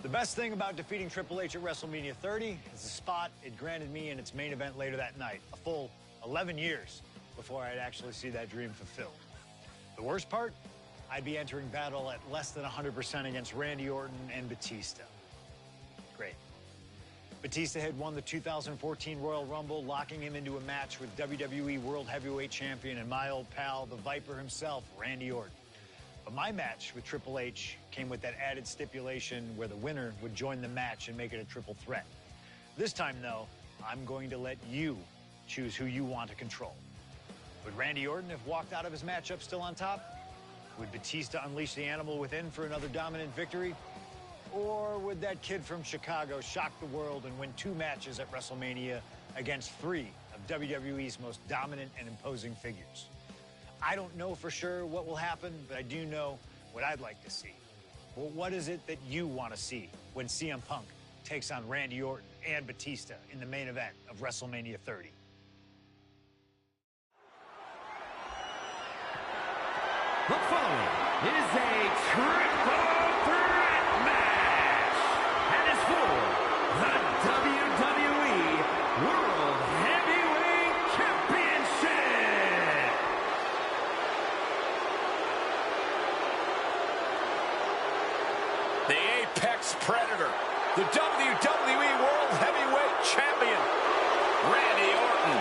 The best thing about defeating Triple H at WrestleMania 30 is the spot it granted me in its main event later that night, a full 11 years before I'd actually see that dream fulfilled. The worst part? I'd be entering battle at less than 100% against Randy Orton and Batista. Great. Batista had won the 2014 Royal Rumble, locking him into a match with WWE World Heavyweight Champion and my old pal, the Viper himself, Randy Orton. But my match with Triple H came with that added stipulation where the winner would join the match and make it a triple threat. This time, though, I'm going to let you choose who you want to control. Would Randy Orton have walked out of his matchup still on top? Would Batista unleash the animal within for another dominant victory? Or would that kid from Chicago shock the world and win 2 matches at WrestleMania against 3 of WWE's most dominant and imposing figures? I don't know for sure what will happen, but I do know what I'd like to see. Well, what is it that you want to see when CM Punk takes on Randy Orton and Batista in the main event of WrestleMania 30? The following is a triple threat match and is for the WWE World Heavyweight Championship. The Apex Predator, the WWE World Heavyweight Champion, Randy Orton.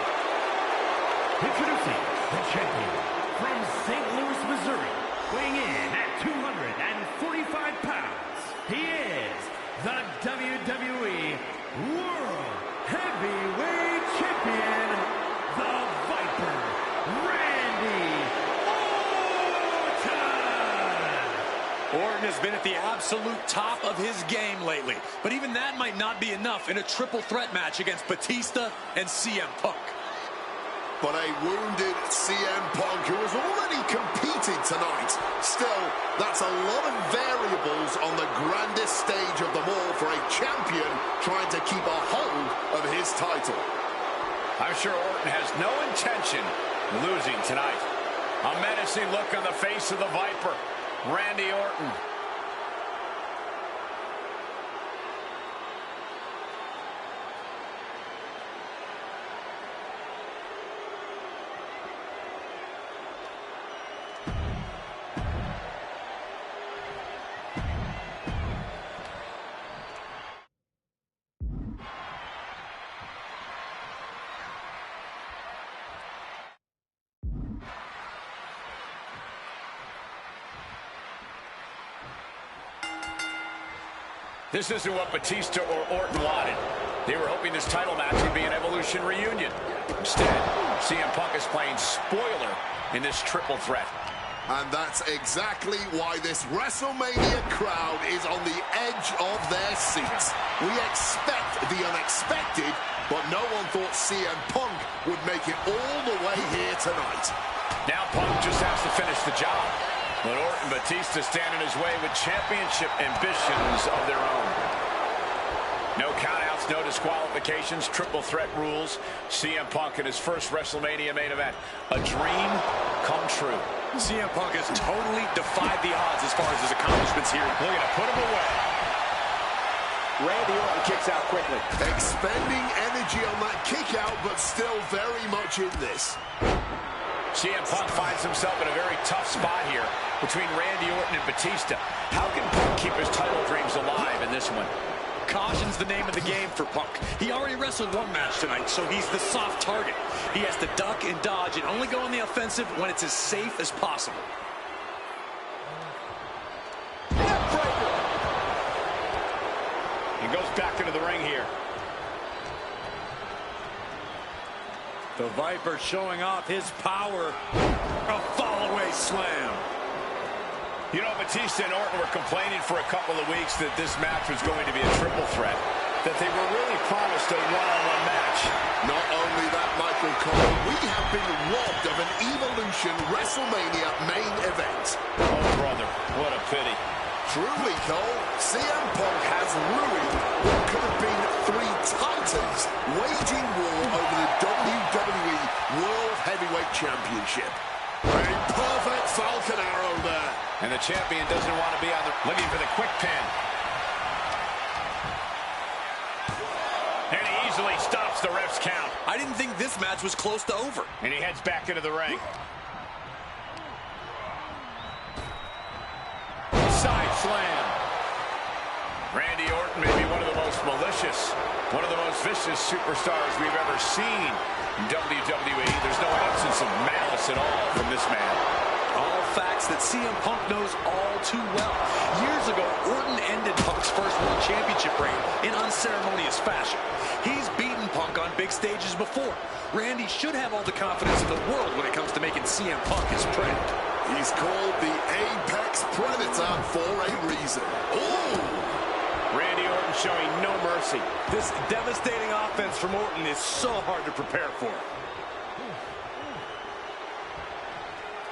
Introducing the champion from St. Louis, Missouri, weighing in at 245 pounds. He is the WWE World Heavyweight Champion, the Viper, Randy Orton. Orton has been at the absolute top of his game lately, but even that might not be enough in a triple threat match against Batista and CM Punk. But a wounded CM Punk who has already competed tonight. Still, that's a lot of variables on the grandest stage of them all for a champion trying to keep a hold of his title. I'm sure Orton has no intention of losing tonight. A menacing look on the face of the Viper, Randy Orton. This isn't what Batista or Orton wanted. They were hoping this title match would be an Evolution reunion. Instead, CM Punk is playing spoiler in this triple threat. And that's exactly why this WrestleMania crowd is on the edge of their seats. We expect the unexpected, but no one thought CM Punk would make it all the way here tonight. Now Punk just has to finish the job. But Orton and Batista stand in his way with championship ambitions of their own. No countouts, no disqualifications, triple threat rules. CM Punk in his first WrestleMania main event. A dream come true. CM Punk has totally defied the odds as far as his accomplishments here. Looking to put him away. Randy Orton kicks out quickly. Expending energy on that kick out, but still very much in this. CM Punk finds himself in a very tough spot here between Randy Orton and Batista. How can Punk keep his title dreams alive in this one? Caution's the name of the game for Punk. He already wrestled one match tonight, so he's the soft target. He has to duck and dodge and only go on the offensive when it's as safe as possible. He goes back into the ring here. The Viper showing off his power. A fall-away slam. You know, Batista and Orton were complaining for a couple of weeks that this match was going to be a triple threat, that they were really promised a one-on-one match. Not only that, Michael Cole, we have been robbed of an Evolution WrestleMania main event. Oh, brother, what a pity. Truly, Cole, CM Punk has ruined what could have been 3 titans waging war over the WWE World Heavyweight Championship. A perfect Falcon Arrow there. And the champion doesn't want to be on the... looking for the quick pin. And he easily stops the ref's count. I didn't think this match was close to over. And he heads back into the ring. Side slam. Randy Orton may be one of the most malicious, one of the most vicious superstars we've ever seen in WWE. There's no absence of malice at all from this man. All facts that CM Punk knows all too well. Years ago, Orton ended Punk's first World Championship reign in unceremonious fashion. He's beaten Punk on big stages before. Randy should have all the confidence in the world when it comes to making CM Punk his friend. He's called the Apex Predator for a reason. Ooh! Randy Orton showing no mercy. This devastating offense from Orton is so hard to prepare for.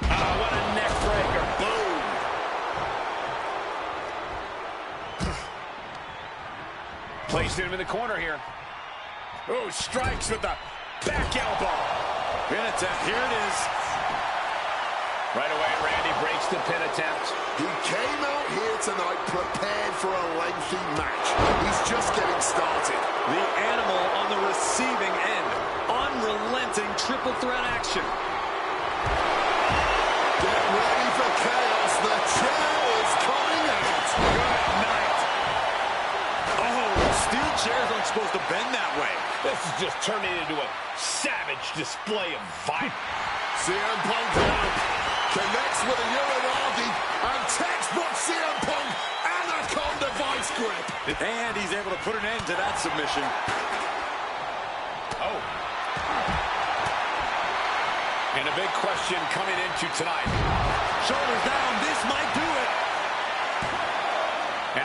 What a neck breaker. Boom. Placed him in the corner here. Oh, strikes with the back elbow. Pin attempt. Here it is. Right away, Randy breaks the pin attempt. He came out here tonight prepared for a lengthy match. He's just getting started. The animal on the receiving end. Unrelenting triple threat action. Get ready for chaos. The chair is coming out. Good night. Oh, steel chairs aren't supposed to bend that way. This is just turning into a savage display of violence. CM Punk now connects with a Uranagi, and textbook CM Punk, Anaconda vice grip. And he's able to put an end to that submission. Oh. And a big question coming into tonight. Shoulders down, this might do it.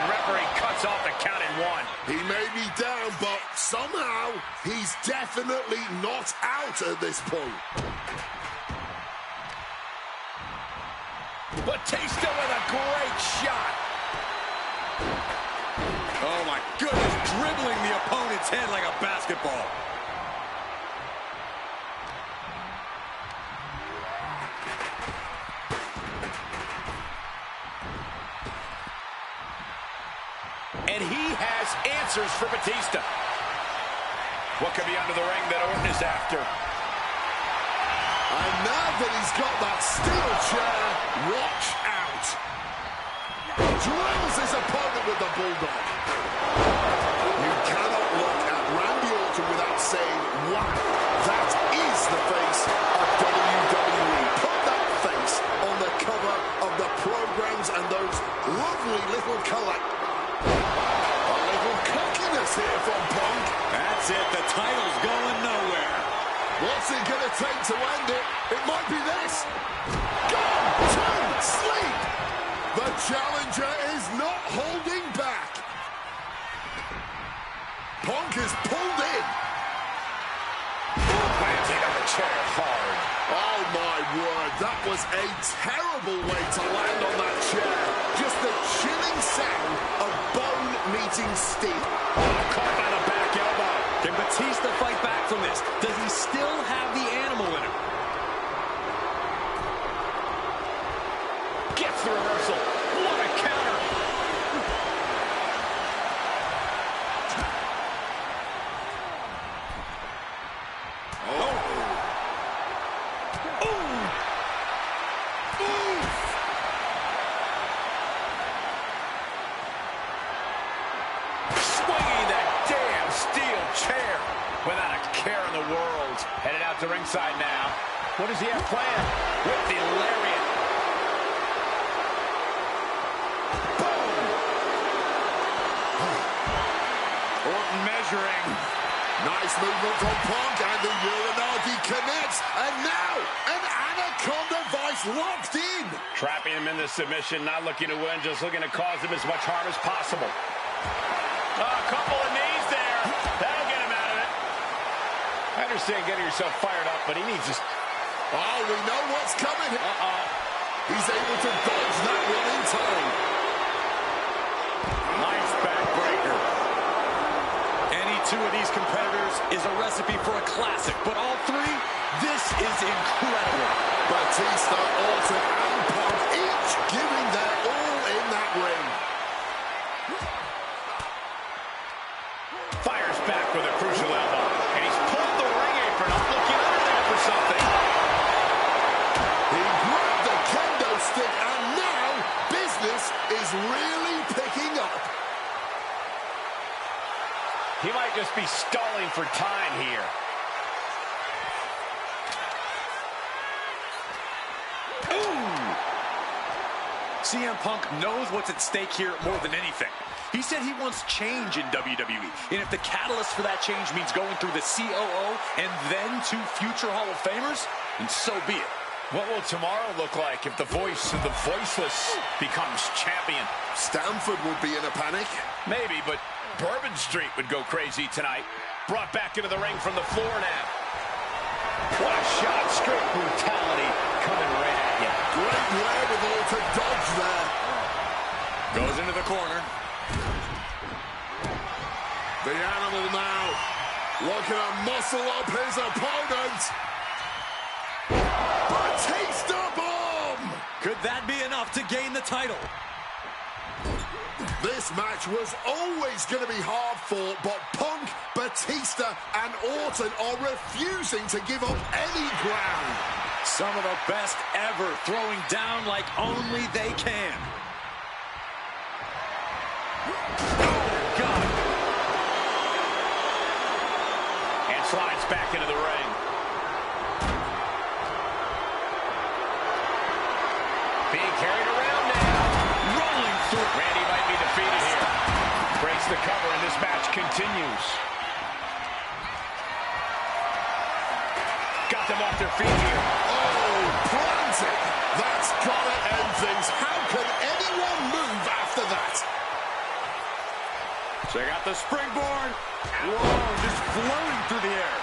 And referee cuts off the count in one. He may be down, but somehow he's definitely not out at this point. Batista with a great shot. Oh my goodness, dribbling the opponent's head like a basketball. And he has answers for Batista. What could be under the ring that Orton is after? And now that he's got that steel chair, watch out. Drills his opponent with the bulldog. You cannot look at Randy Orton without saying, wow, that is the face of WWE. Put that face on the cover of the programs and those lovely little a little cockiness here from Punk. That's it, the title's going nowhere. What's it going to take to end it? It might be this. Gone to sleep. The challenger is not holding back. Punk is pulled in. Planting on the chair hard. Oh my word, that was a terrible way to land on that chair. Just the chilling sound of bone meeting steel. Caught by the back elbow. Can Batista fight back from this? Does he still have the animal in him? Gets the reversal. What a counter. Without a care in the world. Headed out to ringside now. What does he have planned? With the lariat. Boom! Orton measuring. Nice movement from Punk, and the Uranagi connects. And now, an Anaconda Vice locked in. Trapping him in the submission, not looking to win, just looking to cause him as much harm as possible. A couple of knees there. That'll get him out of it. I understand getting yourself fired up, but he needs to... Oh, we know what's coming. He's able to dodge that one in time. Nice backbreaker. Any two of these competitors is a recipe for a classic, but all three, this is incredible. Batista, Orton, and Punk each match, giving their all in that ring. Fires back with a crucial elbow. And he's pulled the ring apron up, looking under there for something. He grabbed the kendo stick, and now business is really picking up. He might just be stalling for time here. CM Punk knows what's at stake here more than anything. He said he wants change in WWE, and if the catalyst for that change means going through the COO and then to future Hall of Famers, then so be it. What will tomorrow look like if the voice of the voiceless becomes champion? Stanford would be in a panic. Maybe, but Bourbon Street would go crazy tonight. Brought back into the ring from the floor now. What a shot, straight brutality coming right at you. Great wherewithal to dodge there. Goes into the corner. The animal now looking to muscle up his opponent. Batista bomb! Could that be enough to gain the title? This match was always going to be hard fought, but Punk, Batista, and Orton are refusing to give up any ground. Some of the best ever, throwing down like only they can. Oh, God. And slides back into the ring. Being carried around now. Rolling through. Randy might be defeated here. Breaks the cover and this match continues. Got them off their feet here. Oh, planted. That's gotta end things. How can anyone move after that? Check out the springboard. Whoa, just floating through the air.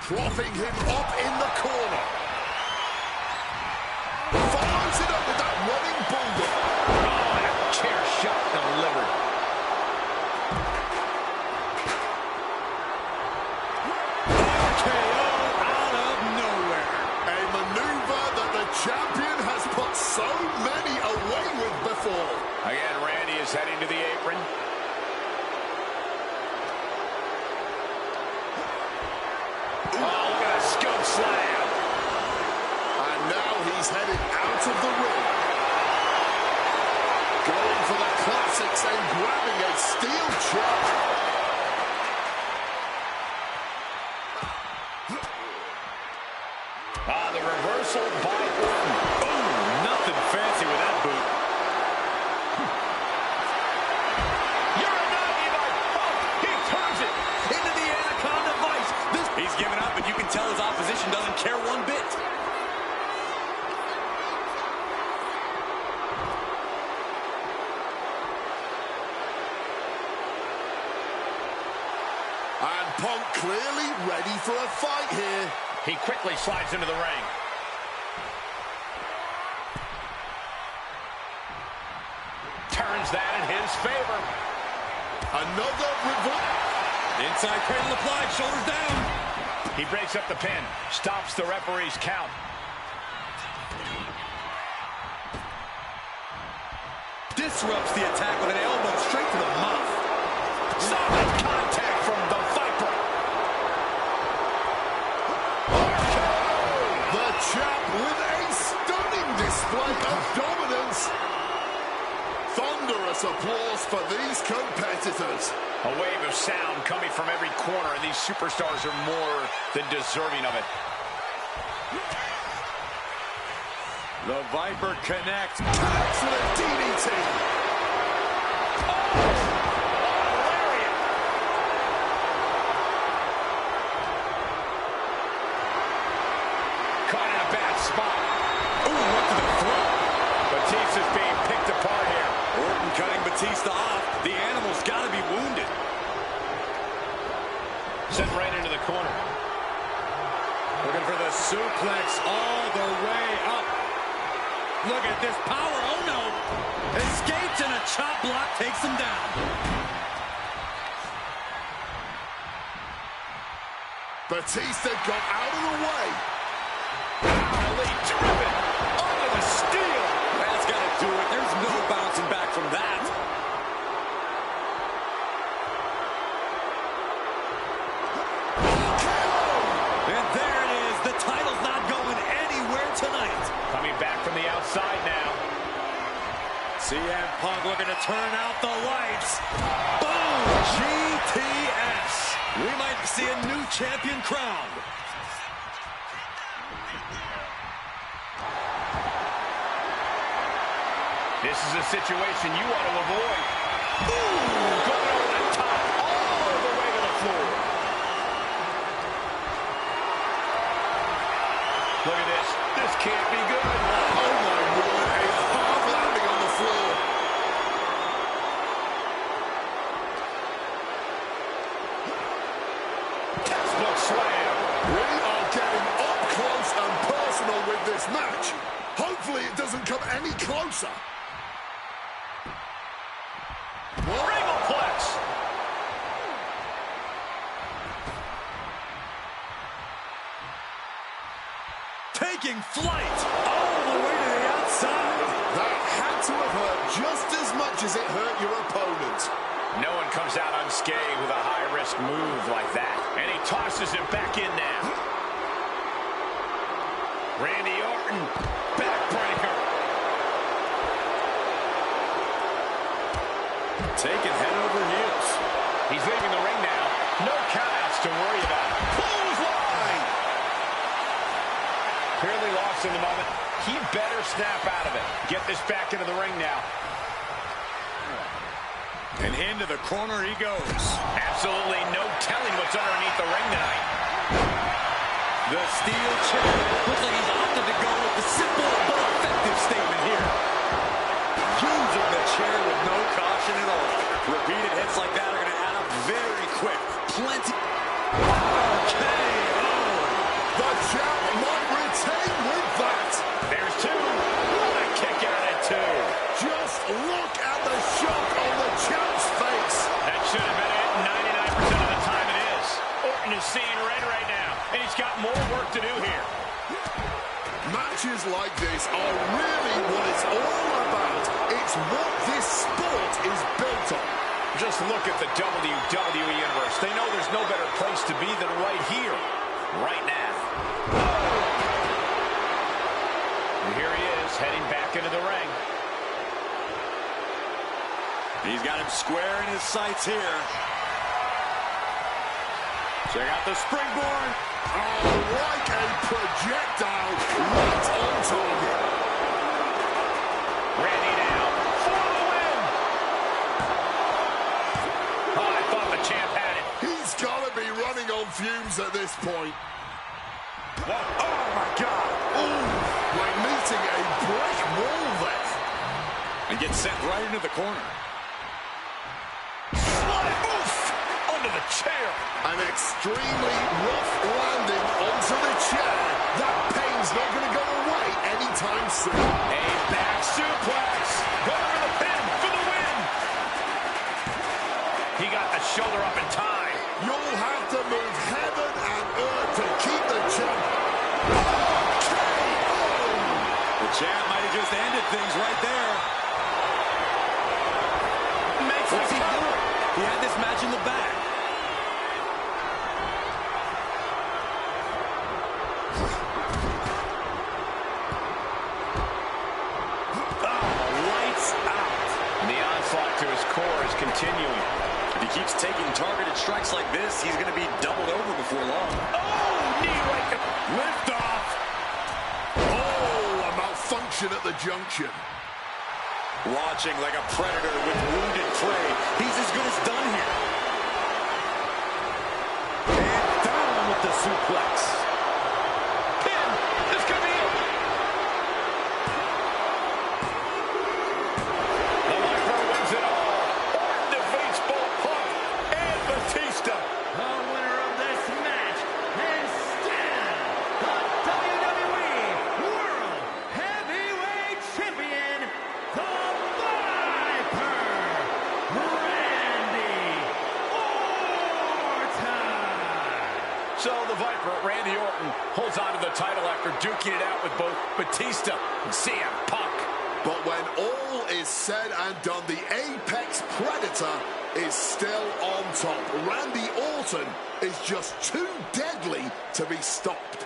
Propping him up in the corner. Follows it up with that running bulldog. Oh, and a chair shot delivered. RKO out of nowhere. A maneuver that the champion has put so many away with before. Again, Randy is heading to the apron. Oh, look at that scope slam. And now he's headed out of the ring. Going for the classics and grabbing a steel chair. The reversal by Orton. Boom, nothing fancy with that boot. He's given up, but you can tell his opposition doesn't care one bit. And Punk clearly ready for a fight here. He quickly slides into the ring. Turns that in his favor. Another reversal. Inside cradle applied, shoulders down. He breaks up the pin, stops the referee's count. Disrupts the attack with an elbow straight to the mouth. Solid contact from the Viper. The champ with a stunning display of dominance. Thunderous applause for these competitors. A wave of sound coming from every corner, and these superstars are more than deserving of it. The Viper connects. Tags with a DDT. Lariat. Caught in a bad spot. Ooh, what to the throat. Batista's being picked apart here. cutting Batista off. The animal's got to be wounded. Sent right into the corner. Looking for the suplex all the way up. Look at this power. Oh, no. Escapes and a chop block takes him down. Batista got out of the way. Elite driven onto the steel. That's got to do it. There's no bouncing back from that. And there it is. The title's not going anywhere tonight. Coming back from the outside now. CM Punk looking to turn out the lights. Boom! GTS. We might see a new champion crowned. This is a situation you want to avoid. Ooh, going over the top, all the way to the floor. Look at this. This can't be good. Oh, my word. A hard landing on the floor. Textbook slam. We are getting up close and personal with this match. Hopefully it doesn't come any closer. Regalplex. Taking flight all the way to the outside. That had to have hurt just as much as it hurt your opponent. No one comes out unscathed with a high-risk move like that. And he tosses him back in now. Randy Orton, backbreaker. Taking head over heels. He's leaving the ring now. No countouts to worry about. Clothesline! Clearly lost in the moment. He better snap out of it. Get this back into the ring now. And into the corner he goes. Absolutely no telling what's underneath the ring tonight. The steel chair. Looks like he's opted to go with the simple but effective statement here. Using the chair with no caution at all. Repeated hits like that are going to add up very quick. Plenty. Okay. The champ might retain with that. There's two. What a kick out at two. Just look at the shock on the champ's face. That should have been it. 99% of the time it is. Orton is seeing red right now, and he's got more work to do here. Matches like this are really what it's all about. It's what this sport is built on. Just look at the WWE Universe. They know there's no better place to be than right here, right now. And here he is, heading back into the ring. He's got him square in his sights here. Check out the springboard. Oh, like a projectile right on target. Randy now for the win. Oh, I thought the champ had it. He's got to be running on fumes at this point. What? Oh, my God. Ooh, we're meeting a brick wall there. And gets sent right into the corner. Onto the chair. An extremely rough landing onto the chair. That pain's not going to go away anytime soon. A back suplex. Going for the pin for the win. He got the shoulder up in time. You'll have to move heaven and earth to keep the champ. KO! The champ might have just ended things right there. What's he doing? He had this match in the bag. To his core is continuing. If he keeps taking targeted strikes like this, he's going to be doubled over before long. Oh, knee right to Lift off. Oh, a malfunction at the junction. Watching like a predator with wounded prey. He's as good as done here. And down with the suplex. pin. This could be it. The Lifer wins So the Viper, Randy Orton, holds on to the title after duking it out with both Batista and CM Punk. But when all is said and done, the Apex Predator is still on top. Randy Orton is just too deadly to be stopped.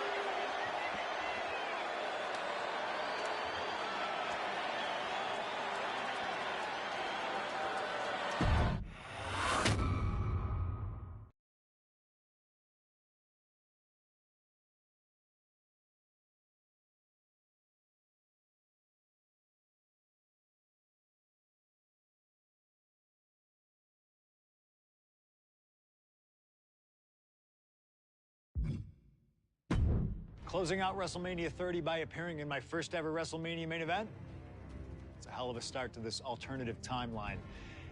Closing out WrestleMania 30 by appearing in my first ever WrestleMania main event. It's a hell of a start to this alternative timeline.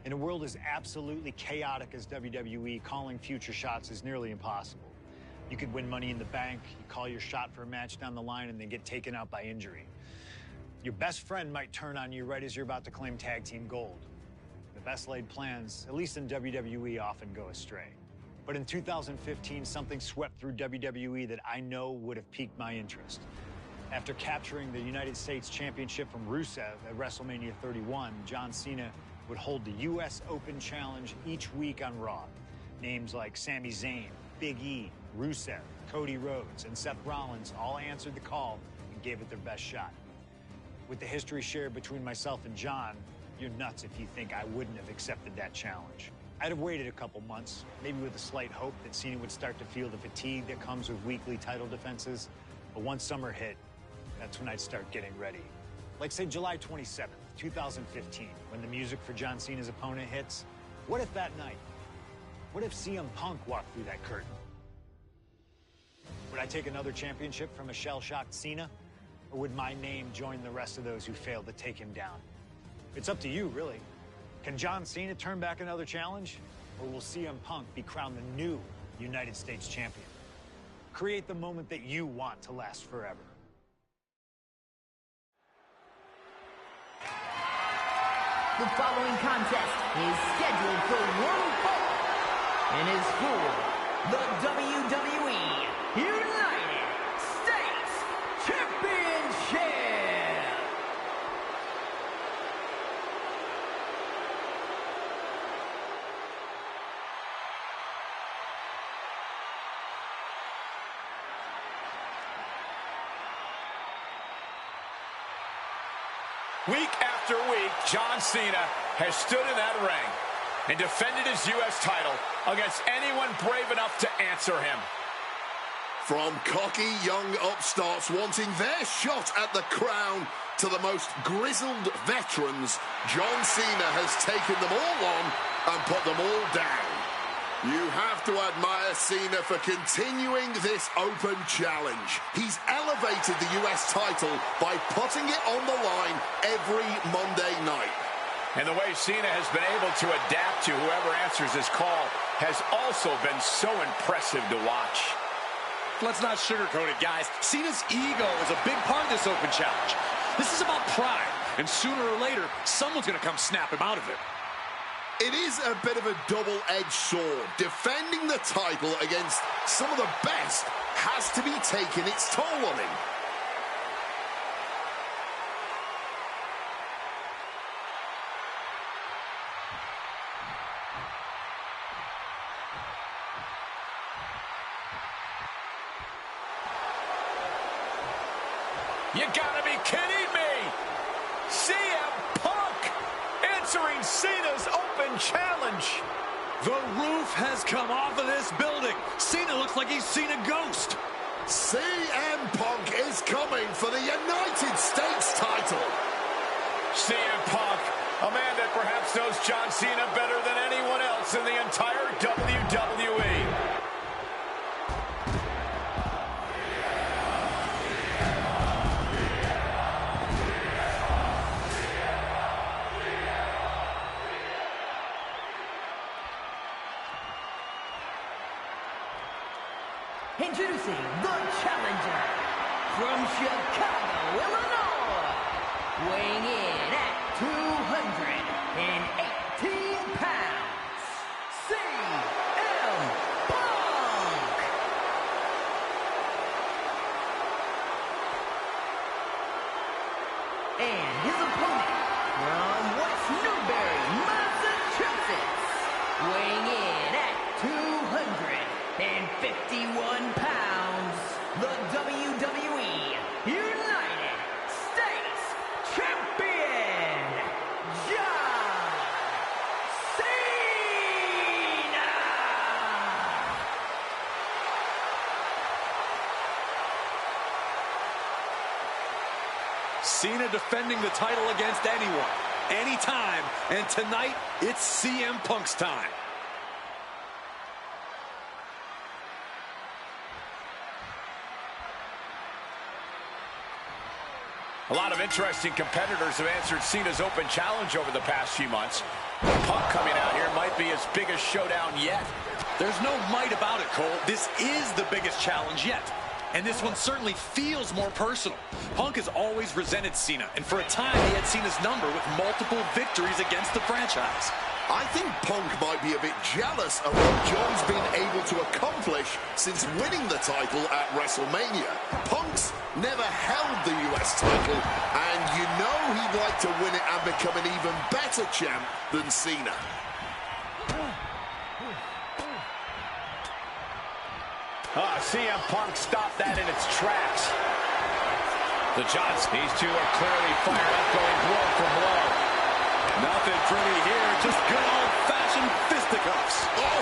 In a world as absolutely chaotic as WWE, calling future shots is nearly impossible. You could win Money in the Bank, you call your shot for a match down the line, and then get taken out by injury. Your best friend might turn on you right as you're about to claim tag team gold. The best laid plans, at least in WWE, often go astray. But in 2015, something swept through WWE that I know would have piqued my interest. After capturing the United States Championship from Rusev at WrestleMania 31, John Cena would hold the U.S. Open Challenge each week on Raw. Names like Sami Zayn, Big E, Rusev, Cody Rhodes, and Seth Rollins all answered the call and gave it their best shot. With the history shared between myself and John, you're nuts if you think I wouldn't have accepted that challenge. I'd have waited a couple months, maybe with a slight hope that Cena would start to feel the fatigue that comes with weekly title defenses. But once summer hit, that's when I'd start getting ready. Like, say, July 27th, 2015, when the music for John Cena's opponent hits. What if that night? What if CM Punk walked through that curtain? Would I take another championship from a shell-shocked Cena? Or would my name join the rest of those who failed to take him down? It's up to you, really. Can John Cena turn back another challenge? Or will CM Punk be crowned the new United States champion? Create the moment that you want to last forever. The following contest is scheduled for one fall and is for the WWE United States Championship. Week after week, John Cena has stood in that ring and defended his U.S. title against anyone brave enough to answer him. From cocky young upstarts wanting their shot at the crown to the most grizzled veterans, John Cena has taken them all on and put them all down. You have to admire Cena for continuing this open challenge. He's elevated the US title by putting it on the line every Monday night. And the way Cena has been able to adapt to whoever answers his call has also been so impressive to watch. Let's not sugarcoat it, guys. Cena's ego is a big part of this open challenge. This is about pride, and sooner or later, someone's going to come snap him out of it. It is a bit of a double-edged sword. Defending the title against some of the best has to be taking its toll on him. You gotta be kidding me! CM Punk answering Cena's open challenge. The roof has come off of this building. Cena looks like he's seen a ghost. CM Punk is coming for the United States title. CM Punk, a man that perhaps knows John Cena better than anyone else in the entire WWE. Introducing the challenger from Chicago, Illinois, weighing in at 218 pounds, CM Punk. 51 pounds, the WWE United States Champion, John Cena! Cena defending the title against anyone, anytime, and tonight, it's CM Punk's time. A lot of interesting competitors have answered Cena's open challenge over the past few months. Punk coming out here might be his biggest showdown yet. There's no might about it, Cole. This is the biggest challenge yet. And this one certainly feels more personal. Punk has always resented Cena, and for a time he had Cena's number with multiple victories against the franchise. I think Punk might be a bit jealous of what John's been able to accomplish since winning the title at WrestleMania. Punk's never held the US title, and you know he'd like to win it and become an even better champ than Cena. CM Punk stopped that in its tracks. The Johnson, these two are clearly fired up, going blow for blow. Nothing pretty here, just good old-fashioned fisticuffs. Oh,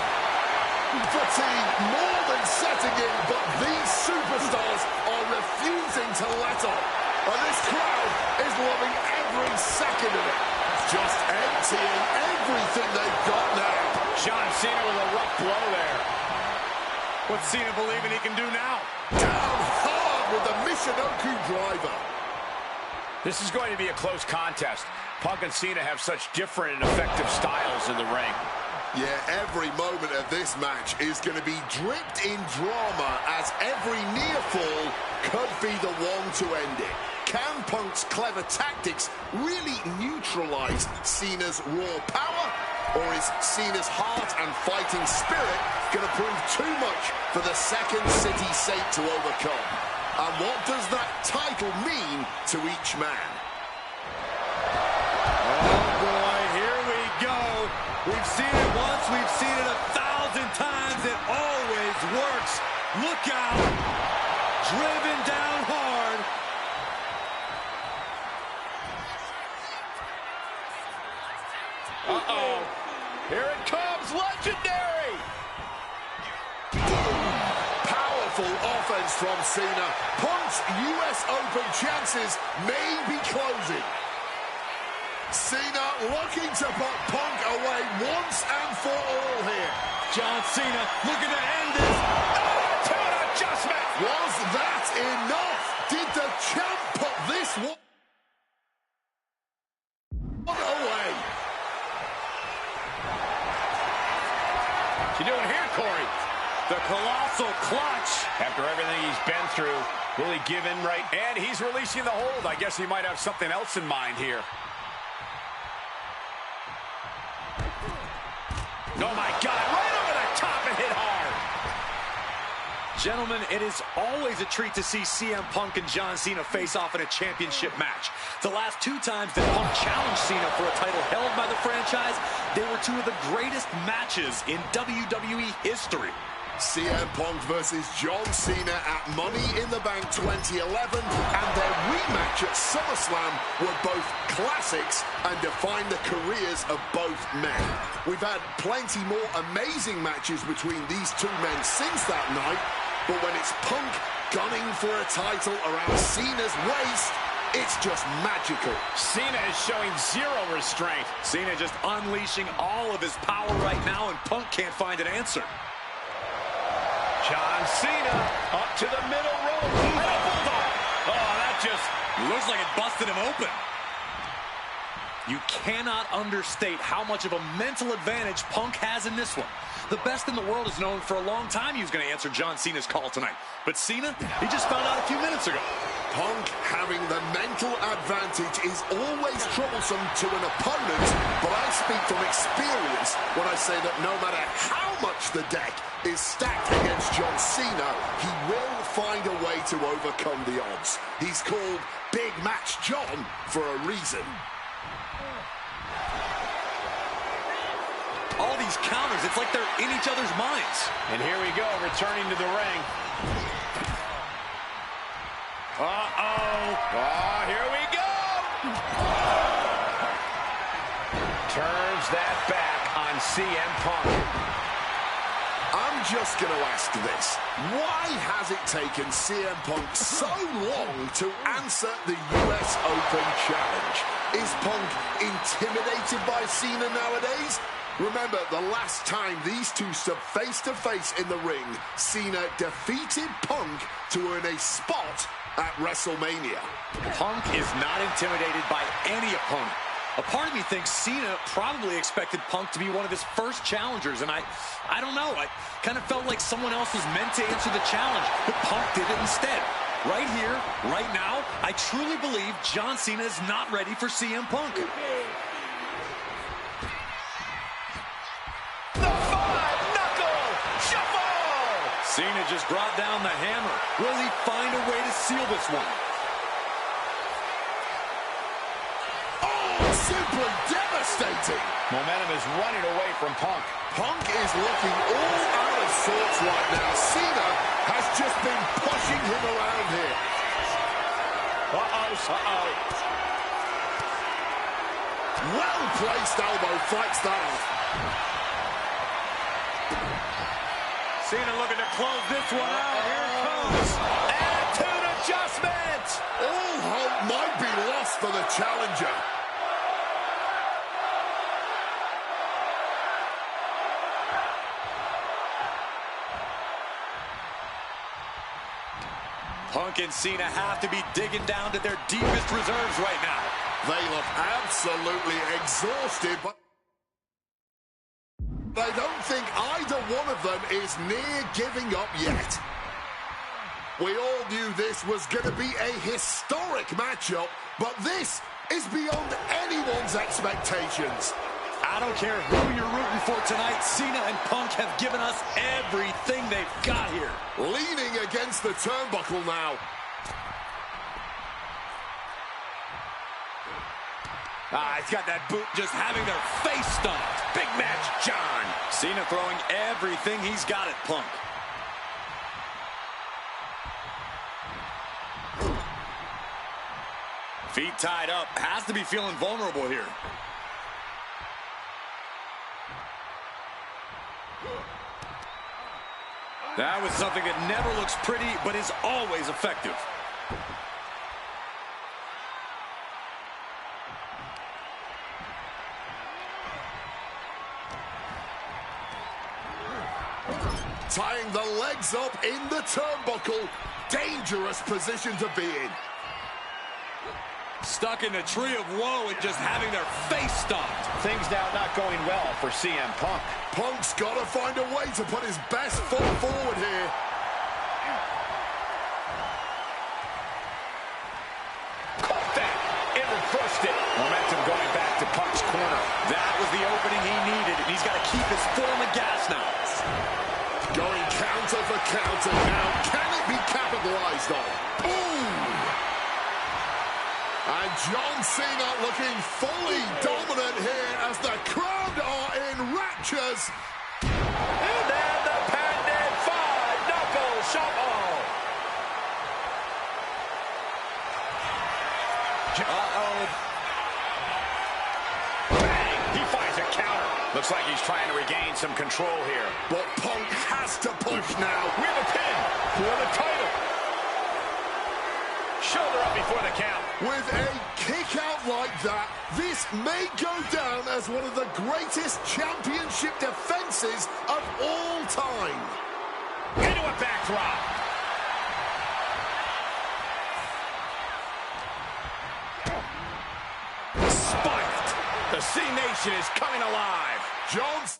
fatigue more than setting in, but these superstars are refusing to let up. And this crowd is loving every second of it. Just emptying everything they've got now. John Cena with a rough blow there. What's Cena believing he can do now? Down hard with the Michinoku driver. This is going to be a close contest. Punk and Cena have such different and effective styles in the ring. Yeah, every moment of this match is going to be dripped in drama, as every near fall could be the one to end it. Can Punk's clever tactics really neutralize Cena's raw power? Or is Cena's heart and fighting spirit going to prove too much for the second city saint to overcome? And what does that title mean to each man? Oh boy, here we go. We've seen it once, we've seen it 1,000 times. It always works. Look out. Driven down hard. Uh-oh. Here it comes, legendary! Powerful offense from Cena. Punk's US Open chances may be closing. Cena looking to put Punk away once and for all here. John Cena looking to end this. Attitude adjustment! Was that enough? Did the champ put this one away? What you doing here, Corey? The colossal clutch. After everything he's been through, will he give in right? And he's releasing the hold. I guess he might have something else in mind here. Oh, my God. Right over the top and hit hard. Gentlemen, it is always a treat to see CM Punk and John Cena face off in a championship match. The last two times that Punk challenged Cena for a title held by the franchise, they were two of the greatest matches in WWE history. CM Punk versus John Cena at Money in the Bank 2011, and their rematch at SummerSlam were both classics and defined the careers of both men. We've had plenty more amazing matches between these two men since that night, but when it's Punk gunning for a title around Cena's waist, it's just magical. Cena is showing zero restraint. Cena just unleashing all of his power right now, and Punk can't find an answer. John Cena up to the middle rope. And a bulldog. Oh, that just looks like it busted him open. You cannot understate how much of a mental advantage Punk has in this one. The best in the world has known for a long time he was going to answer John Cena's call tonight. But Cena, he just found out a few minutes ago. Punk having the mental advantage is always troublesome to an opponent, but I speak from experience when I say that no matter how much the deck is stacked against John Cena, he will find a way to overcome the odds. He's called Big Match John for a reason. All these counters, it's like they're in each other's minds. And here we go, returning to the ring. Here we go! Turns that back on CM Punk. I'm just going to ask this. Why has it taken CM Punk so long to answer the US Open Challenge? Is Punk intimidated by Cena nowadays? Remember, the last time these two stood face-to-face in the ring, Cena defeated Punk to earn a spot at WrestleMania. Punk is not intimidated by any opponent. A part of me thinks Cena probably expected Punk to be one of his first challengers, and I don't know. I kind of felt like someone else was meant to answer the challenge, but Punk did it instead. Right here, right now, I truly believe John Cena is not ready for CM Punk. Cena just brought down the hammer. Will he find a way to seal this one? Oh, simply devastating. Momentum is running away from Punk. Punk is looking all out of sorts right now. Cena has just been pushing him around here. Well-placed elbow fights that off. Cena looking to close this one out. Here it comes. Attitude adjustment. All hope might be lost for the challenger. Punk and Cena have to be digging down to their deepest reserves right now. They look absolutely exhausted, but I don't think either one of them is near giving up yet. We all knew this was going to be a historic matchup, but this is beyond anyone's expectations. I don't care who you're rooting for tonight. Cena and Punk have given us everything they've got here. Leaning against the turnbuckle now. He's got that boot just having their face stunned. Big match, John. Cena throwing everything he's got at Punk. Feet tied up. Has to be feeling vulnerable here. That was something that never looks pretty, but is always effective. Tying the legs up in the turnbuckle. Dangerous position to be in. Stuck in a tree of woe and just having their face stomped. Things now not going well for CM Punk. Punk's got to find a way to put his best foot forward here. Caught that and reversed it. Momentum going back to Punk's corner. That was the opening he needed, and he's got to keep his foot on the gas now. Going counter for counter now. Can it be capitalized on? Boom! And John Cena looking fully dominant here as the crowd are in raptures. And then the patented five-knuckle shuffle. Bang! He finds a counter. Looks like he's trying to regain some control here. But Punk has to push now. We have a pin for the title. Shoulder up before the count. With a kick out like that, this may go down as one of the greatest championship defenses of all time. Into a backdrop. Spiked. The C-Nation is coming alive. John's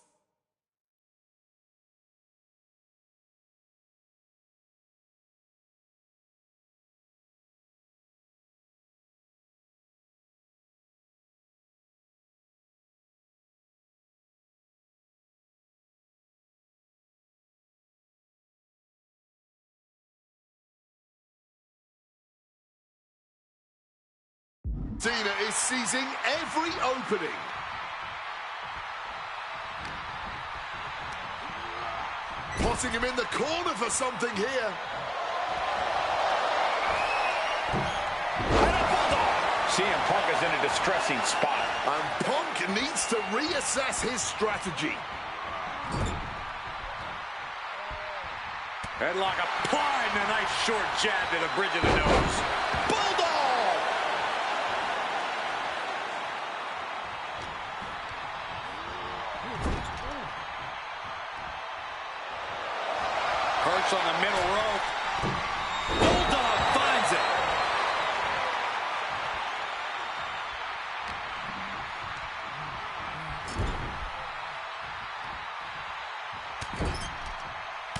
Cena is seizing every opening. Spotting him in the corner for something here. CM Punk is in a distressing spot. And Punk needs to reassess his strategy. Headlock applied and a nice short jab to the bridge of the nose. Bulldog! Perch on the middle rope. Bulldog finds it.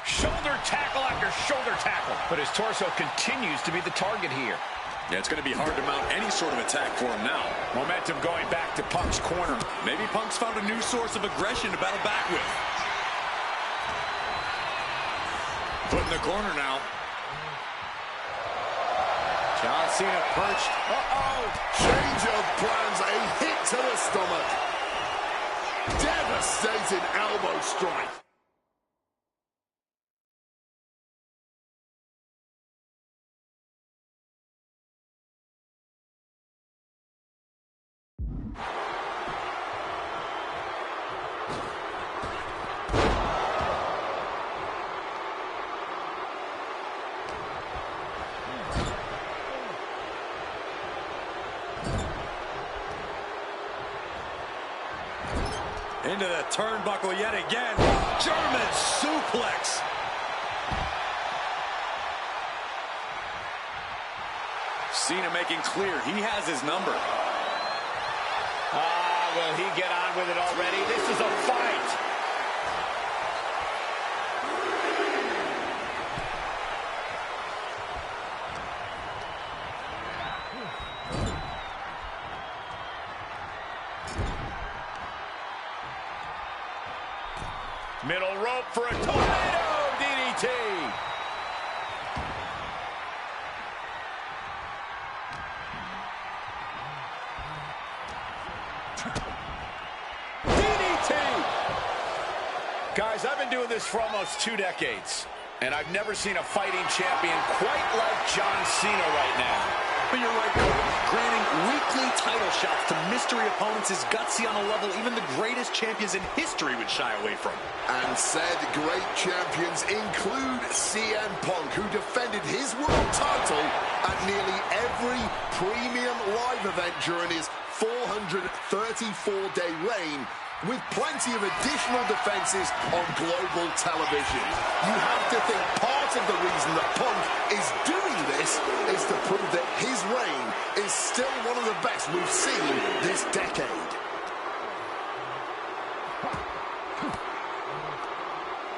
Shoulder tackle after shoulder tackle. But his torso continues to be the target here. Yeah, it's going to be hard to mount any sort of attack for him now. Momentum going back to Punk's corner. Maybe Punk's found a new source of aggression to battle back with. Foot in the corner now. John Cena perched. Change of plans, a hit to the stomach. Devastating elbow strike. Into the turnbuckle yet again. German suplex. Cena making clear he has his number. Will he get on with it already? This is a fight. Middle rope for a tornado DDT. DDT. Guys, I've been doing this for almost 2 decades, and I've never seen a fighting champion quite like John Cena right now. But you're right, Cody. Granting weekly title shots to mystery opponents is gutsy on a level even the greatest champions in history would shy away from. And said great champions include CM Punk, who defended his world title at nearly every premium live event during his 434-day reign, with plenty of additional defenses on global television. You have to think part of the reason that Punk is doing this is to prove that his reign is still one of the best we've seen this decade.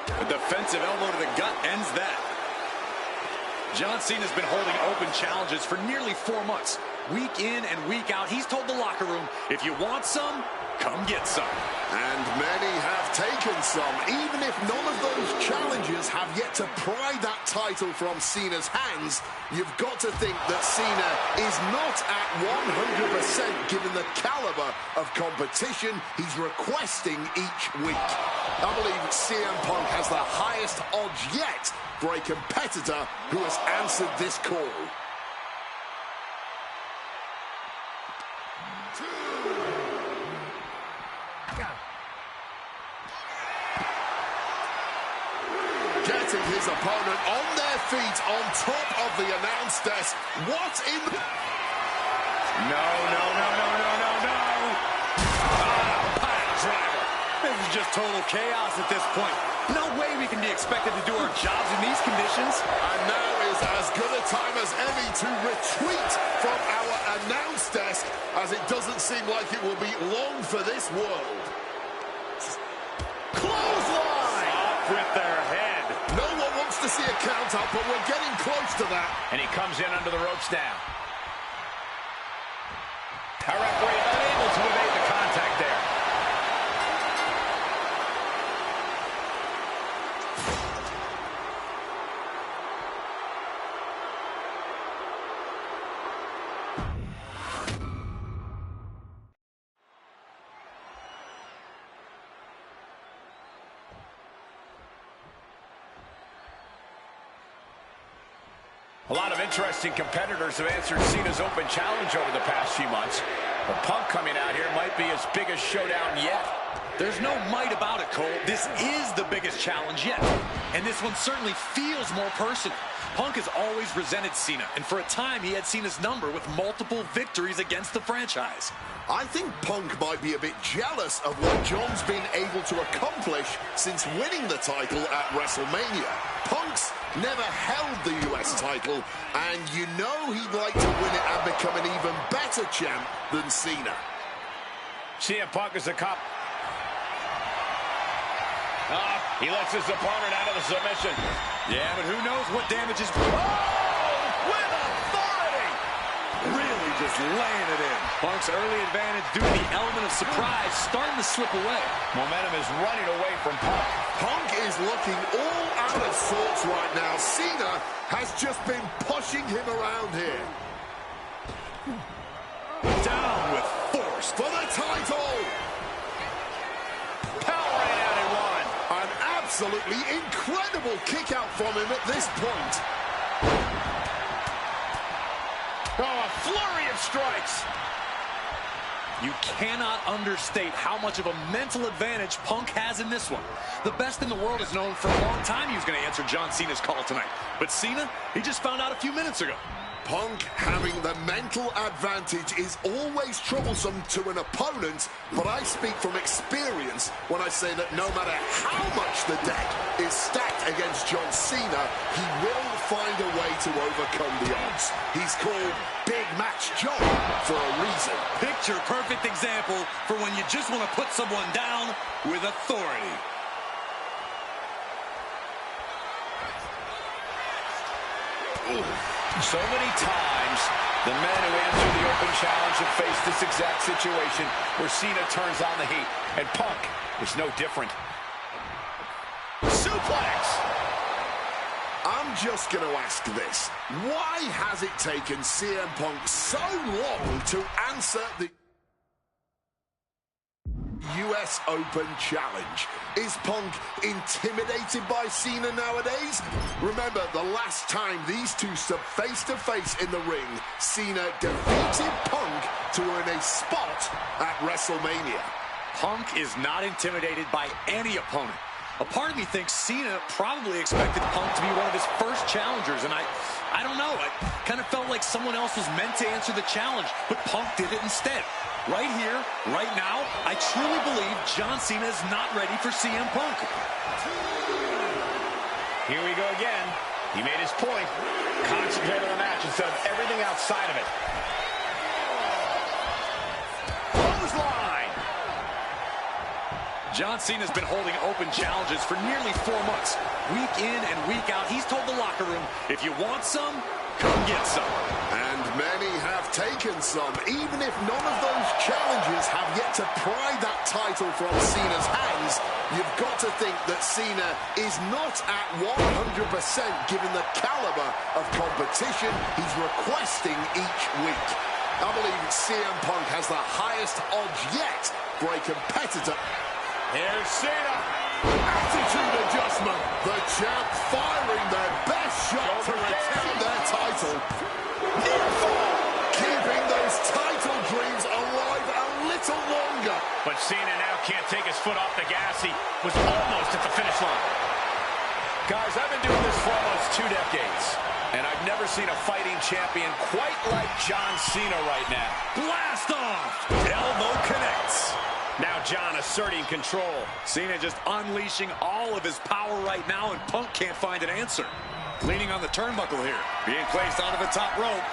A defensive elbow to the gut ends that. John Cena's been holding open challenges for nearly 4 months. Week in and week out, he's told the locker room, if you want some, come get some. And many have taken some, even if none of those challenges have yet to pry that title from Cena's hands. You've got to think that Cena is not at 100% given the caliber of competition he's requesting each week. I believe CM Punk has the highest odds yet for a competitor who has answered this call. Getting his opponent on their feet on top of the announce desk. What in the... No. Pile driver. This is just total chaos at this point. No way we can be expected to do our jobs in these conditions. And now is as good a time as any to retreat from our announce desk, as it doesn't seem like it will be long for this world. Clothesline! Off with their head. No one wants to see a count out, but we're getting close to that. And he comes in under the ropes now. Our referee unable to evade the contact there. A lot of interesting competitors have answered Cena's open challenge over the past few months. But Punk coming out here might be his biggest showdown yet. There's no might about it, Cole. This is the biggest challenge yet. And this one certainly feels more personal. Punk has always resented Cena, and for a time he had Cena's number with multiple victories against the franchise. I think Punk might be a bit jealous of what John's been able to accomplish since winning the title at WrestleMania. Punk's never held the US title, and you know he'd like to win it and become an even better champ than Cena. CM Punk is a cop. He lets his opponent out of the submission. Yeah, but who knows what damage is... Oh! With authority! Really just laying it in. Punk's early advantage due to the element of surprise starting to slip away. Momentum is running away from Punk. Punk is looking all out of sorts right now. Cena has just been pushing him around here. Down with force. For the title! Power right out in one. An absolutely incredible kick out from him at this point. Oh, a flurry of strikes. You cannot understate how much of a mental advantage Punk has in this one. The best in the world has known for a long time he was going to answer John Cena's call tonight. But Cena, he just found out a few minutes ago. Punk having the mental advantage is always troublesome to an opponent, but I speak from experience when I say that no matter how much the deck is stacked against John Cena, he will find a way to overcome the odds. He's called Big Match John for a reason. Picture-perfect example for when you just want to put someone down with authority. Ooh. So many times, the men who answer the open challenge have faced this exact situation where Cena turns on the heat, and Punk is no different. Suplex! I'm just going to ask this. Why has it taken CM Punk so long to answer the US Open Challenge? Is Punk intimidated by Cena nowadays? Remember, the last time these two stood face-to-face in the ring, Cena defeated Punk to earn a spot at WrestleMania. Punk is not intimidated by any opponent. A part of me thinks Cena probably expected Punk to be one of his first challengers, and I don't know. I kind of felt like someone else was meant to answer the challenge, but Punk did it instead. Right here, right now, I truly believe John Cena is not ready for CM Punk. Here we go again. He made his point. Concentrate on the match instead of everything outside of it. Clothesline! John Cena's been holding open challenges for nearly 4 months. Week in and week out, he's told the locker room, if you want some, come get some. And many have taken some, even if none of those challenges have yet to pry that title from Cena's hands. You've got to think that Cena is not at 100% given the caliber of competition he's requesting each week. I believe CM Punk has the highest odds yet for a competitor. Here's Cena. Attitude adjustment. The champ firing their best shot to retain their title. Near fall. Keeping those title dreams alive a little longer. But Cena now can't take his foot off the gas. He was almost at the finish line. Guys, I've been doing this for almost 2 decades, and I've never seen a fighting champion quite like John Cena right now. Blast off! Elbow connects. Now John asserting control. Cena just unleashing all of his power right now, and Punk can't find an answer. Leaning on the turnbuckle here. Being placed onto the top rope.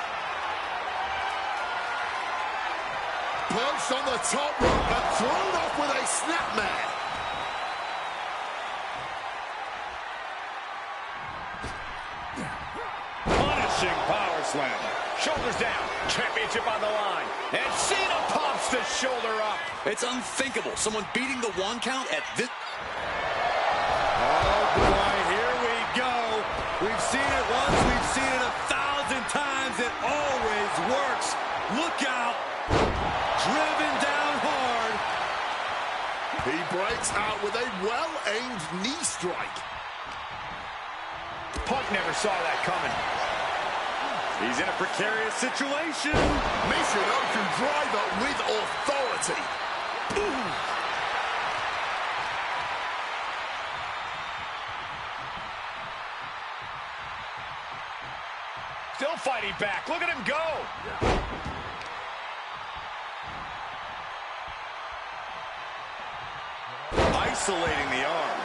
Punched on the top rope and thrown off with a snapmare. Punishing power slam. Shoulders down. Championship on the line. And Cena pops the shoulder up. It's unthinkable. Someone beating the 1 count at this... Oh, boy. Here we go. We've seen it once. We've seen it 1,000 times. It always works. Look out. Driven down hard. He breaks out with a well-aimed knee strike. Punk never saw that coming. He's in a precarious situation. Michinoku driver with authority. Ooh. Still fighting back. Look at him go. Isolating the arm.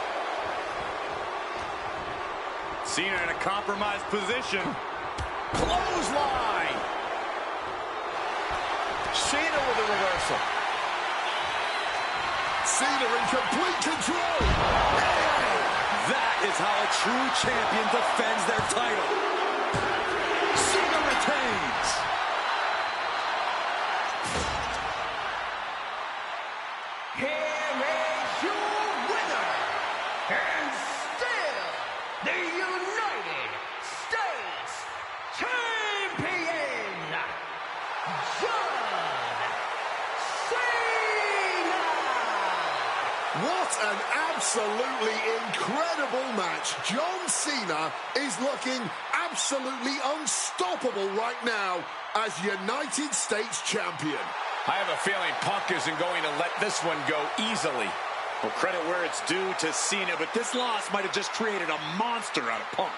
Cena in a compromised position. Clothesline. Cena with a reversal. Cena in complete control. That is how a true champion defends their title. Cena retains. Here is your winner, and still the United States Champion, John Cena! What an absolutely incredible match. John Cena is looking absolutely unstoppable right now as United States Champion. I have a feeling Punk isn't going to let this one go easily. Well, credit where it's due to Cena, but this loss might have just created a monster out of Punk.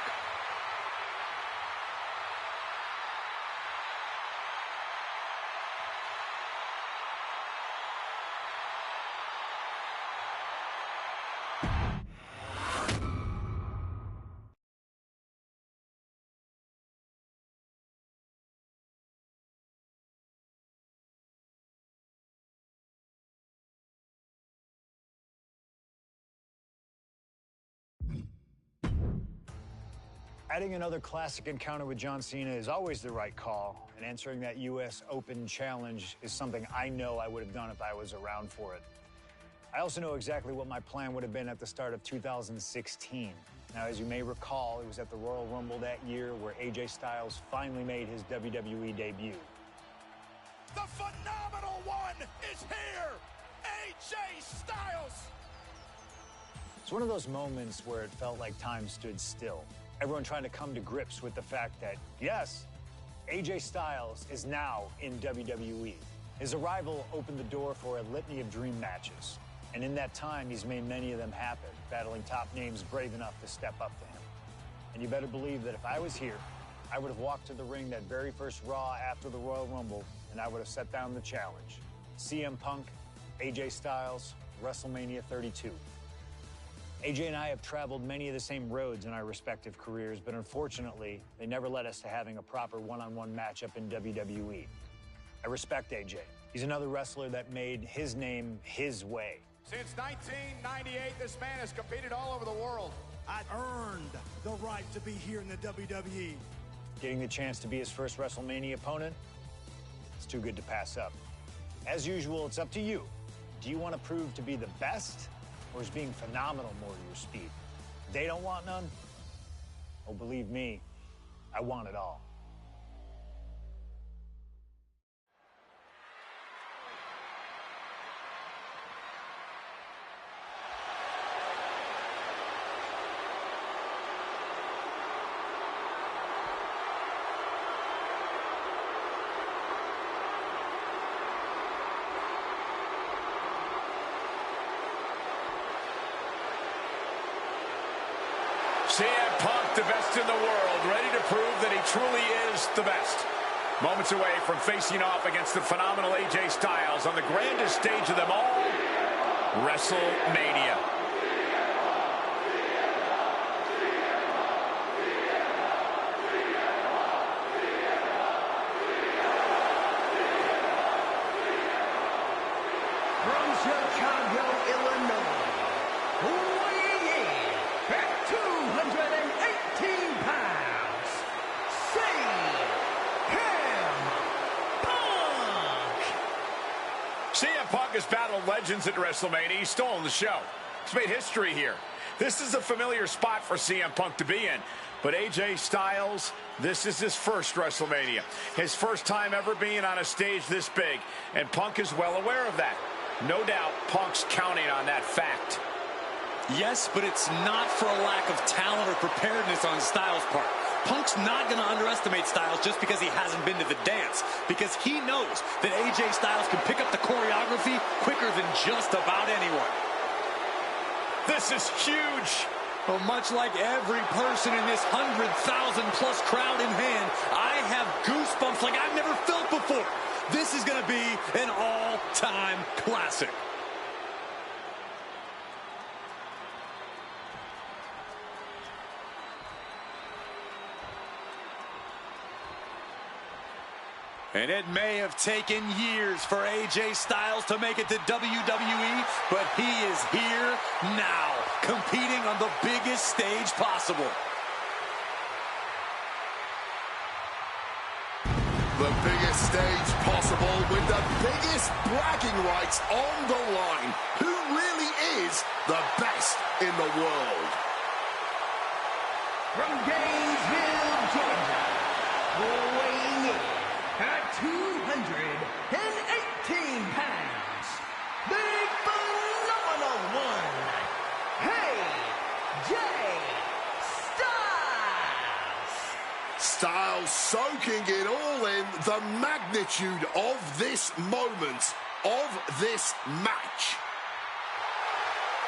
Adding another classic encounter with John Cena is always the right call, and answering that U.S. Open challenge is something I know I would have done if I was around for it. I also know exactly what my plan would have been at the start of 2016. Now, as you may recall, it was at the Royal Rumble that year where AJ Styles finally made his WWE debut. The phenomenal one is here! AJ Styles! It's one of those moments where it felt like time stood still. Everyone trying to come to grips with the fact that, yes, AJ Styles is now in WWE. His arrival opened the door for a litany of dream matches. And in that time, he's made many of them happen, battling top names brave enough to step up to him. And you better believe that if I was here, I would have walked to the ring that very first Raw after the Royal Rumble, and I would have set down the challenge. CM Punk, AJ Styles, WrestleMania 32. AJ and I have traveled many of the same roads in our respective careers, but unfortunately, they never led us to having a proper one-on-one matchup in WWE. I respect AJ. He's another wrestler that made his name his way. Since 1998, this man has competed all over the world. I earned the right to be here in the WWE. Getting the chance to be his first WrestleMania opponent, it's too good to pass up. As usual, it's up to you. Do you want to prove to be the best, or is being phenomenal more to your speed? They don't want none? Oh, believe me, I want it all. CM Punk, the best in the world, ready to prove that he truly is the best. Moments away from facing off against the phenomenal AJ Styles on the grandest stage of them all, WrestleMania. From Chicago, Illinois, weighing in at 218 pounds, CM Punk has battled legends at WrestleMania. He's stolen the show. He's made history here. This is a familiar spot for CM Punk to be in. But AJ Styles, this is his first WrestleMania. His first time ever being on a stage this big. And Punk is well aware of that. No doubt, Punk's counting on that fact. Yes, but it's not for a lack of talent or preparedness on Styles' part. Punk's not going to underestimate Styles just because he hasn't been to the dance, because he knows that AJ Styles can pick up the choreography quicker than just about anyone. This is huge. Well, much like every person in this 100,000-plus crowd in hand, I have goosebumps like I've never felt before. This is going to be an all-time classic. And it may have taken years for AJ Styles to make it to WWE, but he is here now, competing on the biggest stage possible. The biggest stage possible with the biggest bragging rights on the line. Who really is the best in the world? From Gainesville, Georgia, weighing in at 218 pounds, the phenomenal one, AJ Styles. Styles soaking it all in, the magnitude of this moment, of this match.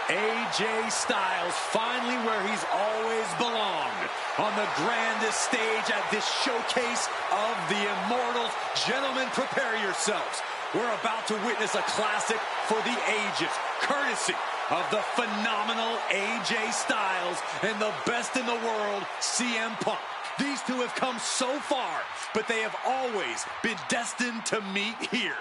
AJ Styles finally where he's always belonged, on the grandest stage at this showcase of the Immortals. Gentlemen, prepare yourselves. We're about to witness a classic for the ages, courtesy of the phenomenal AJ Styles and the best in the world, CM Punk. These two have come so far, but they have always been destined to meet here.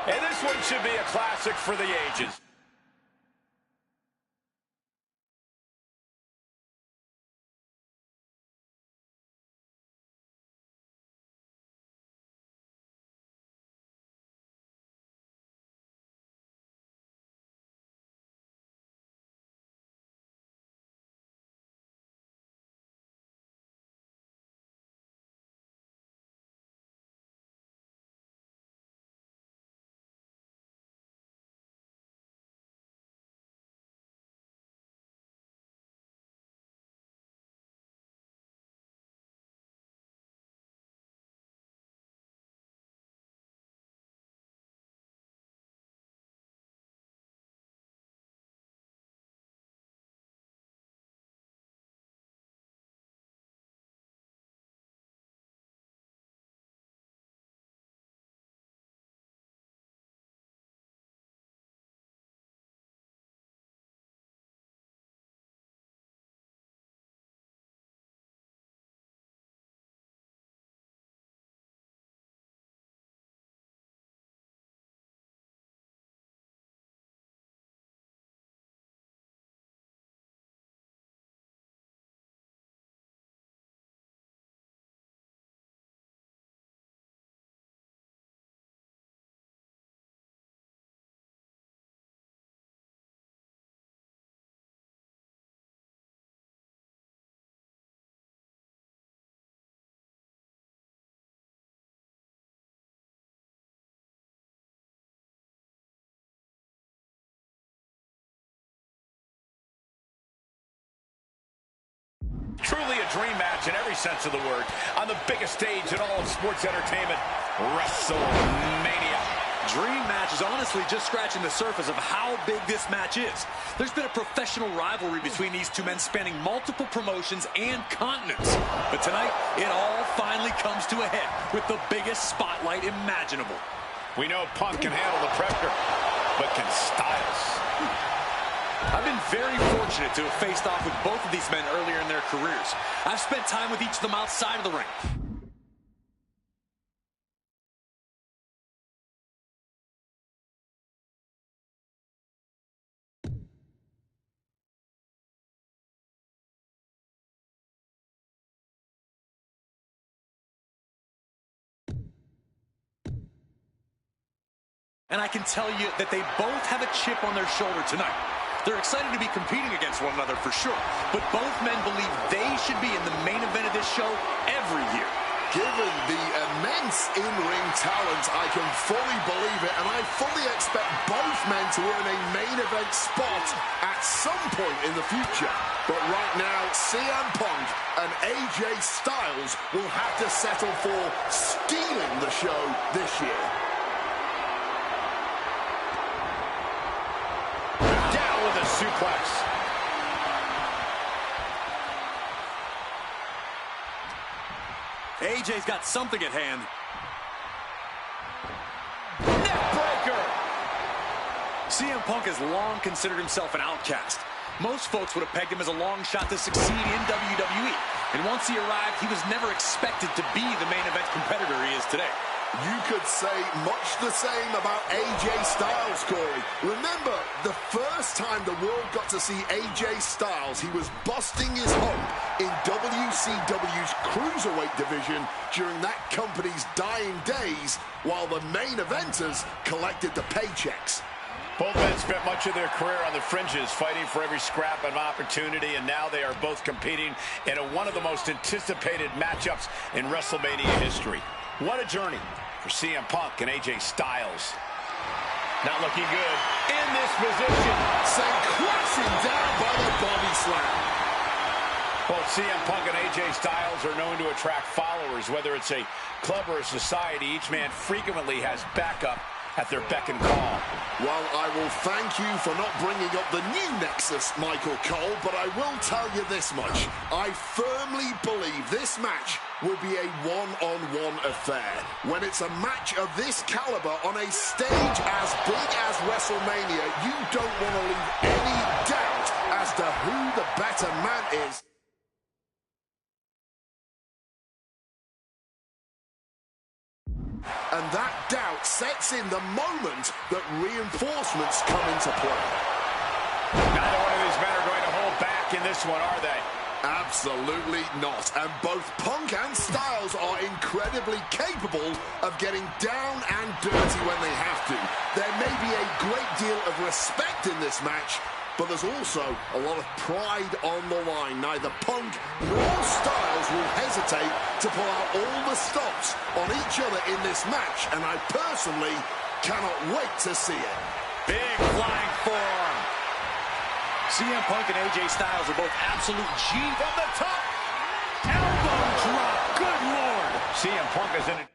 And this one should be a classic for the ages. Truly a dream match in every sense of the word, on the biggest stage in all of sports entertainment, WrestleMania. Dream match is honestly just scratching the surface of how big this match is. There's been a professional rivalry between these two men spanning multiple promotions and continents. But tonight, it all finally comes to a head with the biggest spotlight imaginable. We know Punk can handle the pressure, but can Styles? I've been very fortunate to have faced off with both of these men earlier in their careers. I've spent time with each of them outside of the ring. And I can tell you that they both have a chip on their shoulder tonight. They're excited to be competing against one another for sure, but both men believe they should be in the main event of this show every year. Given the immense in-ring talent, I can fully believe it, and I fully expect both men to earn a main event spot at some point in the future. But right now, CM Punk and AJ Styles will have to settle for stealing the show this year. Down with a suplex. AJ's got something at hand. Neckbreaker. CM Punk has long considered himself an outcast. Most folks would have pegged him as a long shot to succeed in WWE. And once he arrived, he was never expected to be the main event competitor he is today. You could say much the same about AJ Styles, Corey. Remember, the first time the world got to see AJ Styles, he was busting his hump in WCW's Cruiserweight division during that company's dying days, while the main eventers collected the paychecks. Both men spent much of their career on the fringes, fighting for every scrap of opportunity, and now they are both competing in one of the most anticipated matchups in WrestleMania history. What a journey for CM Punk and AJ Styles. Not looking good in this position. Sent crashing down by the body slam. Both CM Punk and AJ Styles are known to attract followers. Whether it's a club or a society, each man frequently has backup at their beck and call. Well, I will thank you for not bringing up the new Nexus, Michael Cole, but I will tell you this much. I firmly believe this match will be a one-on-one affair. When it's a match of this caliber on a stage as big as WrestleMania, you don't want to leave any doubt as to who the better man is. And that doubt sets in the moment that reinforcements come into play. Neither one of these men are going to hold back in this one, are they? Absolutely not. And both Punk and Styles are incredibly capable of getting down and dirty when they have to. There may be a great deal of respect in this match, but there's also a lot of pride on the line. Neither Punk nor Styles will hesitate to pull out all the stops on each other in this match, and I personally cannot wait to see it. Big flying forearm. CM Punk and AJ Styles are both absolute G From the top. Elbow drop. Good Lord. CM Punk is in it.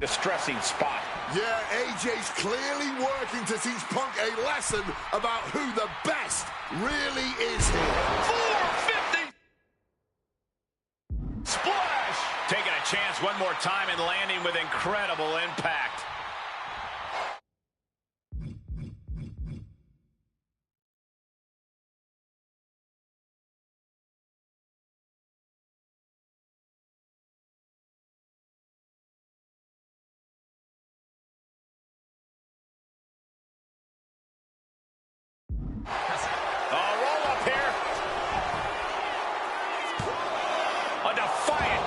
Distressing spot. Yeah, AJ's clearly working to teach Punk a lesson about who the best really is here. 450. Splash. Taking a chance one more time and landing with incredible impact.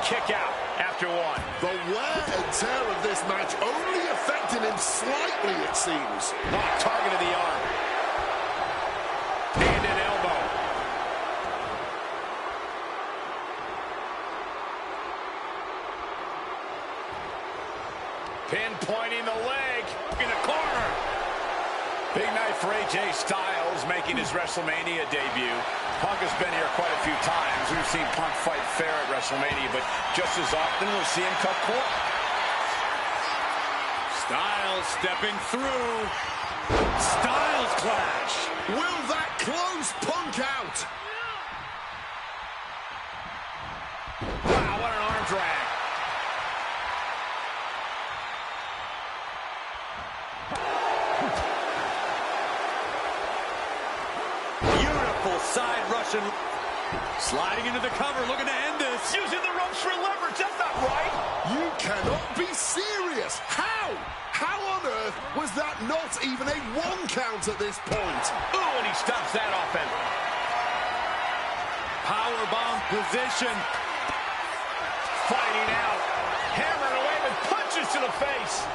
Kick out after one. The wear and tear of this match only affecting him slightly, it seems. Targeted the arm. And an elbow. Pinpointing the leg in the corner. Big night for AJ Styles making his WrestleMania debut. Punk has been here quite a few times. We've seen Punk fight fair at WrestleMania, but just as often we'll see him cut court. Styles stepping through. Styles clash. Will that close Punk out? Wow, what an arm drag. Side Russian. Sliding into the cover, looking to end this. Using the ropes for leverage. That's not right. You cannot be serious. How? How on earth was that not even a 1 count at this point? Ooh, and he stops that offense. Powerbomb position. Fighting out. Hammering away with punches to the face.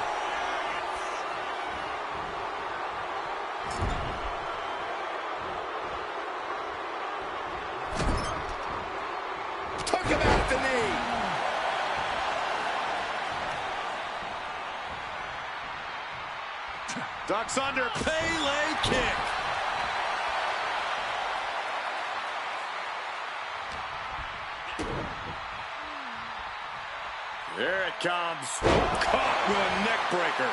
the knee. Ducks under, Pele kick. Here it comes. Caught with a neck breaker.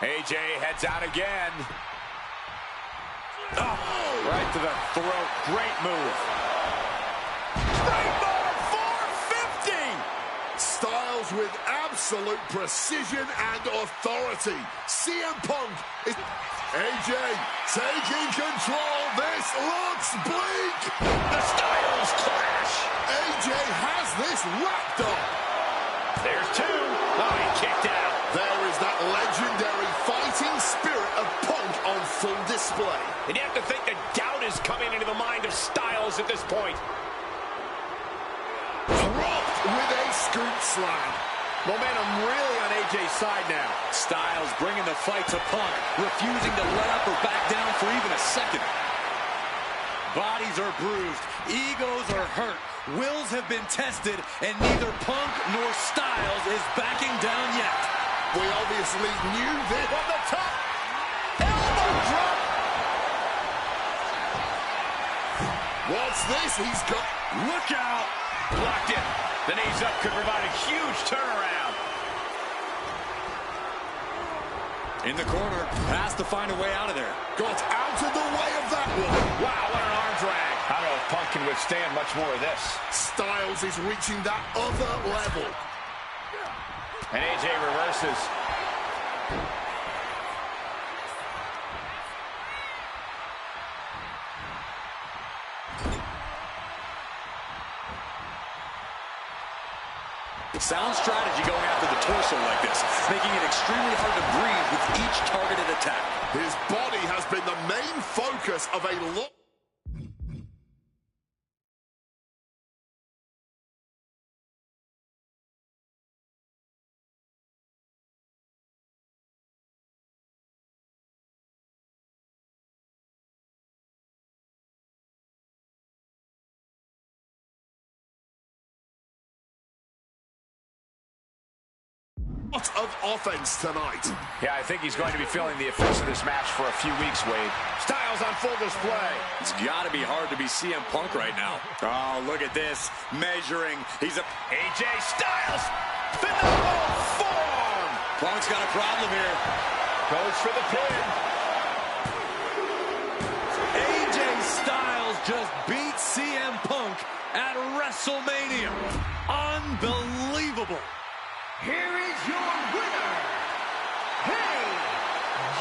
AJ heads out again. Oh, right to the throat. Great move. Springboard 450. Styles with absolute precision and authority. CM Punk is... AJ taking control. This looks bleak. The Styles clash. AJ has this wrapped up. There's two. Oh, he kicked out. There is that legendary fighting spirit of Punk on full display. And you have to think that doubt is coming into the mind of Styles at this point. Dropped with a scoop slam. Momentum really on AJ's side now. Styles bringing the fight to Punk, refusing to let up or back down for even a second. Bodies are bruised, egos are hurt, wills have been tested, and neither Punk nor Styles is backing down yet. We obviously knew this. From the top, elbow drop. What's this? He's got... Look out. Blocked it. The knees up could provide a huge turnaround. In the corner, has to find a way out of there. Got out of the way of that one. Wow, what an arm drag. I don't know if Punk can withstand much more of this. Styles is reaching that other level. And AJ reverses. Sound strategy going after the torso like this, making it extremely hard to breathe with each targeted attack. His body has been the main focus of a lot. Of offense tonight. Yeah, I think he's going to be feeling the effects of this match for a few weeks, Wade. Styles on full display. It's got to be hard to be CM Punk right now. Oh, look at this. Measuring. He's a... AJ Styles. Phenomenal form. Punk's got a problem here. Goes for the pin. AJ Styles just beat CM Punk at WrestleMania. Unbelievable. Here is your winner, AJ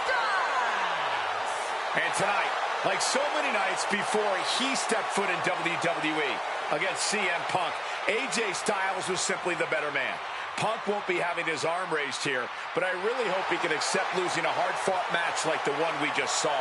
Styles. And tonight, like so many nights before he stepped foot in WWE against CM Punk, AJ Styles was simply the better man. Punk won't be having his arm raised here, but I really hope he can accept losing a hard-fought match like the one we just saw.